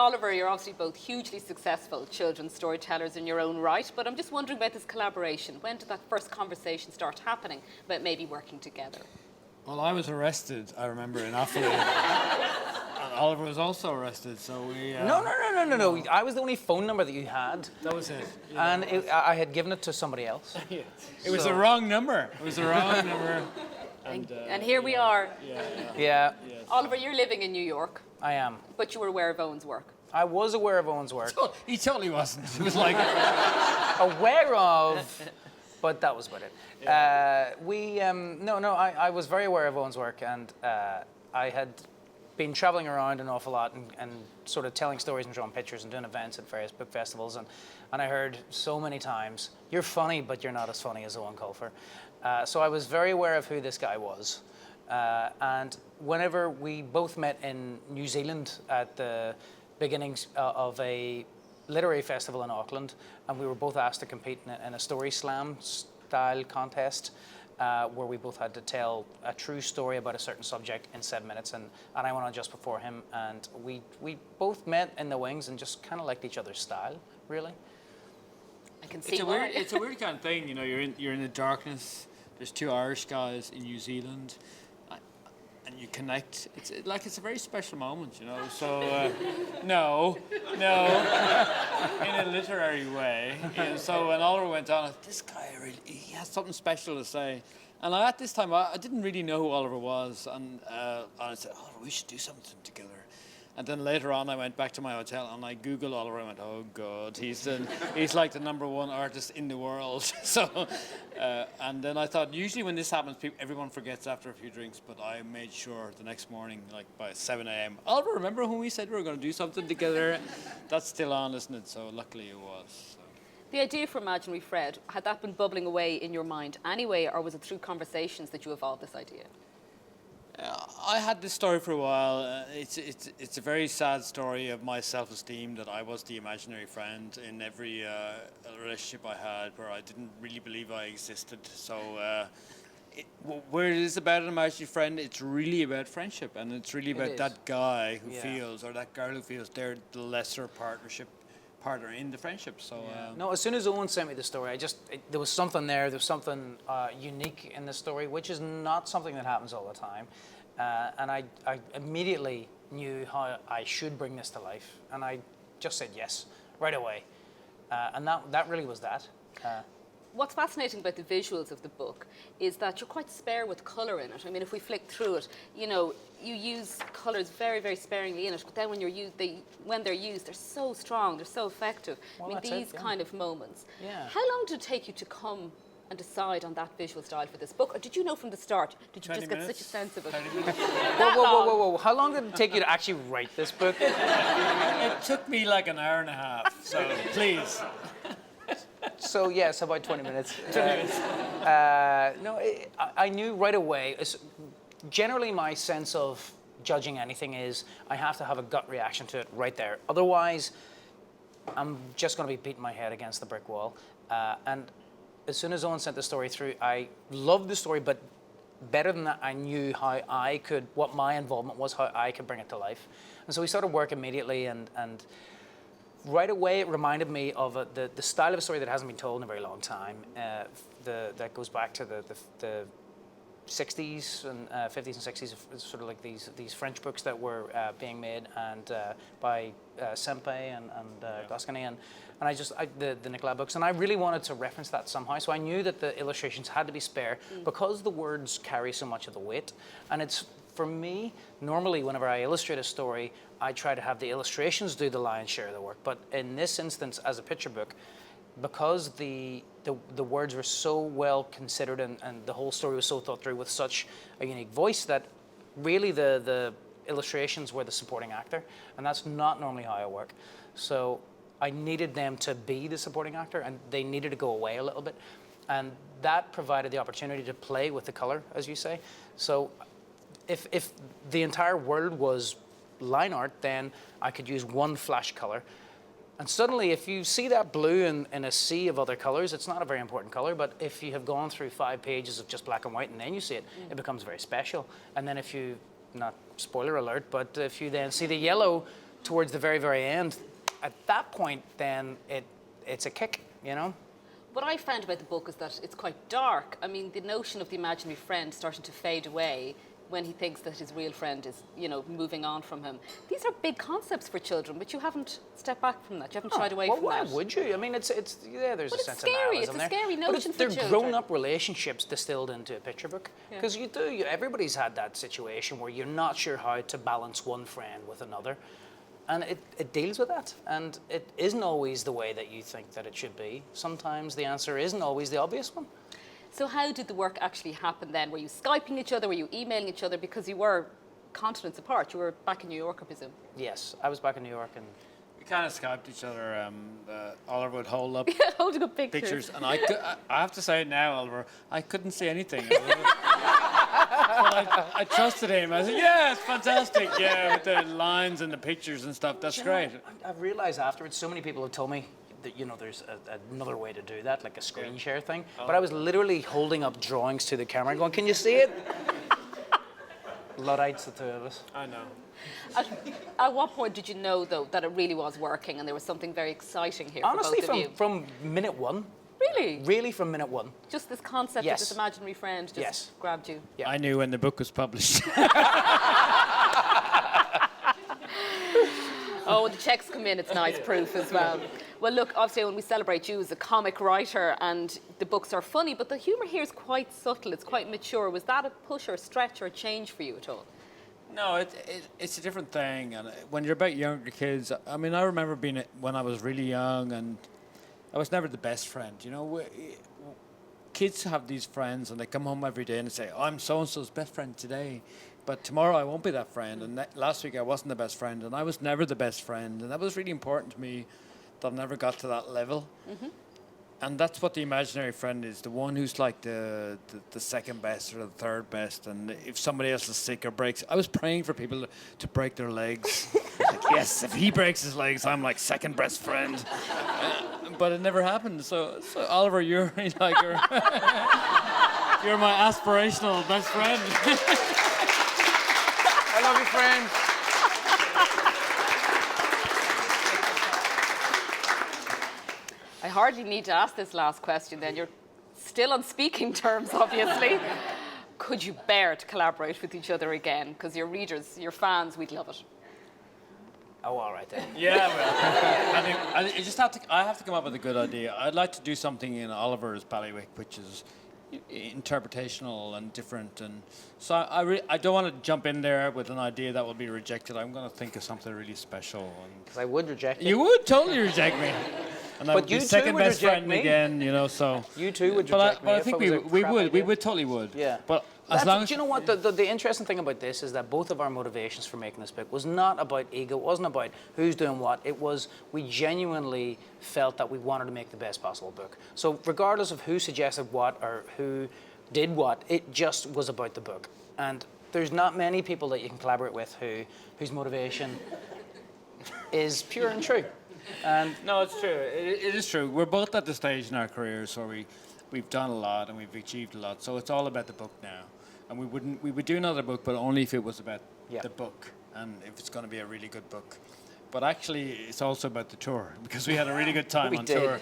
Oliver, you're obviously both hugely successful children's storytellers in your own right, but I'm just wondering about this collaboration. When did that first conversation start happening about maybe working together? Well, I was arrested, I remember, in Offaly. And Oliver was also arrested, so we... No. I was the only phone number that you had. That was it. And I had given it to somebody else. It was the wrong number. It was the wrong number. And here we are. Yeah. Oliver, you're living in New York. I am. But you were aware of Owen's work. I was aware of Owen's work. He totally wasn't. It was like... Aware of, but that was about it. I was very aware of Owen's work, and I had been traveling around an awful lot and sort of telling stories and drawing pictures and doing events at various book festivals, and I heard so many times, you're funny, but you're not as funny as Eoin Colfer. So I was very aware of who this guy was. And whenever we both met in New Zealand at the beginnings of a literary festival in Auckland, and we were both asked to compete in a story slam style contest, where we both had to tell a true story about a certain subject in 7 minutes, and I went on just before him, and we both met in the wings and just kind of liked each other's style, really. I can see why. It's a weird kind of thing, you know. You're in the darkness. There's two Irish guys in New Zealand, and you connect. It's a very special moment, you know. So no, in a literary way. You know, so when Oliver went on, this guy he has something special to say. And at this time, I didn't really know who Oliver was, and I said, Oliver, we should do something together. And then later on, I went back to my hotel and I Googled Oliver. I went, oh God, he's like the #1 artist in the world. So, and then I thought, usually when this happens, everyone forgets after a few drinks. But I made sure the next morning, like by 7 a.m., Oliver, remember when we said we were going to do something together? That's still on, isn't it? So luckily it was. So. The idea for Imaginary Fred, had that been bubbling away in your mind anyway, or was it through conversations that you evolved this idea? I had this story for a while. It's a very sad story of my self-esteem, that I was the imaginary friend in every relationship I had, where I didn't really believe I existed. So where it is about an imaginary friend, it's really about friendship, and it's really about that guy who feels, or that girl who feels they're the lesser partner in the friendship. So no, as soon as Owen sent me the story, there was something there. There was something unique in the story, which is not something that happens all the time. And I immediately knew how I should bring this to life, and I just said yes right away. And that really was that. What's fascinating about the visuals of the book is that you're quite spare with colour in it. I mean, if we flick through it, you know, you use colours very, very sparingly in it, but then when they're used, they're so strong, they're so effective. Well, I mean, these kind of moments. Yeah. How long did it take you to come and decide on that visual style for this book? Or did you know from the start? Did you just get such a sense of it? Whoa. How long did it take you to actually write this book? it took me like an hour and a half, so please. So yes, about 20 minutes. I knew right away. Generally, my sense of judging anything is I have to have a gut reaction to it right there. Otherwise, I'm just going to be beating my head against the brick wall. And as soon as Owen sent the story through, I loved the story, but better than that, I knew what my involvement was, how I could bring it to life. And so we started work immediately, and right away, it reminded me of the style of a story that hasn't been told in a very long time. That goes back to the 60s and 50s and 60s, sort of like these French books that were being made and by Sempe and Goscinny and the Nicolas books, and I really wanted to reference that somehow. So I knew that the illustrations had to be spare because the words carry so much of the weight, and it's. For me, normally whenever I illustrate a story, I try to have the illustrations do the lion's share of the work. But in this instance, as a picture book, because the words were so well considered and the whole story was so thought through with such a unique voice, that really the illustrations were the supporting actor, and that's not normally how I work. So I needed them to be the supporting actor, and they needed to go away a little bit, and that provided the opportunity to play with the color, as you say. So if the entire world was line art, then I could use one flash color. And suddenly, if you see that blue in a sea of other colors, it's not a very important color, but if you have gone through 5 pages of just black and white and then you see it, it becomes very special. And then if you, not spoiler alert, but if you then see the yellow towards the very, very end, at that point, then it's a kick, you know? What I found about the book is that it's quite dark. I mean, the notion of the imaginary friend starting to fade away when he thinks that his real friend is, moving on from him. These are big concepts for children, but you haven't stepped back from that. You haven't shied away from why that. would you? I mean, there's But a it's sense scary. of It's nihilism a there. scary But notion for they're children. grown-up relationships distilled into a picture book. Yeah. Because everybody's had that situation where you're not sure how to balance one friend with another. And it deals with that. And it isn't always the way that you think that it should be. Sometimes the answer isn't always the obvious one. So how did the work actually happen then? Were you Skyping each other? Were you emailing each other? Because you were continents apart. You were back in New York, I presume. Yes, I was back in New York and We kind of Skyped each other. Oliver would hold up Holding up pictures. pictures, and I have to say it now, Oliver, I couldn't see anything. But I trusted him. I said, yeah, it's fantastic. Yeah, with the lines and the pictures and stuff. That's great. I've realised afterwards, so many people have told me that, there's another way to do that, like a screen share thing. But I was literally holding up drawings to the camera and going, can you see it? Luddites, the two of us. I know. At what point did you know, though, that it really was working and there was something very exciting here Honestly, for both of you? from minute one. Really? Really, from minute one. Just this concept Yes. of this imaginary friend just Yes. grabbed you? Yeah. I knew when the book was published. Oh, when the checks come in, it's nice proof as well. Well, look, obviously when we celebrate you as a comic writer and the books are funny, but the humour here is quite subtle, it's quite mature. Was that a push or a stretch or a change for you at all? No, it's a different thing. And when you're about younger kids, I mean, I remember when I was really young, and I was never the best friend. Kids have these friends, and they come home every day and they say, I'm so-and-so's best friend today, but tomorrow I won't be that friend. And last week I wasn't the best friend, and I was never the best friend. And that was really important to me, that I never got to that level. Mm-hmm. And that's what the imaginary friend is, the one who's like the second best or the third best. And if somebody else is sick or breaks, I was praying for people to break their legs. Like, yes, if he breaks his legs, I'm like second best friend. But it never happened. So Oliver, you're like you're my aspirational best friend. I love you, friend. I hardly need to ask this last question then. You're still on speaking terms, obviously. Could you bear to collaborate with each other again? Because your readers, your fans, we'd love it. Oh, all right then. Yeah, well, I have to come up with a good idea. I'd like to do something in Oliver's Ballywick, which is interpretational and different, and so I don't want to jump in there with an idea that will be rejected. I'm going to think of something really special. Because I would reject you. You would totally reject me. And I But would you be too second would best reject friend me. again, so. You too would But reject me I if think it was a we crap would. idea. We totally would. Yeah. But as long as do you know what? The interesting thing about this is that both of our motivations for making this book was not about ego. It wasn't about who's doing what. It was we genuinely felt that we wanted to make the best possible book. So regardless of who suggested what or who did what, it just was about the book. And there's not many people that you can collaborate with whose motivation is pure and true. And no, it's true. It is true. We're both at the stage in our careers where we've done a lot and we've achieved a lot. So it's all about the book now. And we would do another book, but only if it was about the book and if it's going to be a really good book. But actually, it's also about the tour because we had a really good time on tour.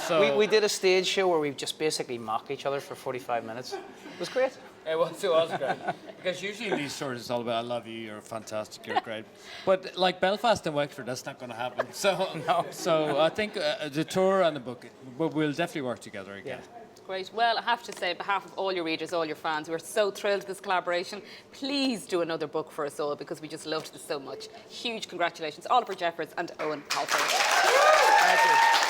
So we did a stage show where we just basically mocked each other for 45 minutes. It was great. It was great. Because usually in these tours, it's all about I love you, you're fantastic, you're great. But like Belfast and Wexford, that's not going to happen. So No. So I think the tour and the book, we'll definitely work together again. Yeah. Great. Well, I have to say, on behalf of all your readers, all your fans, we're so thrilled with this collaboration. Please do another book for us all because we just loved this so much. Huge congratulations, Oliver Jeffers and Eoin Colfer. Thank you.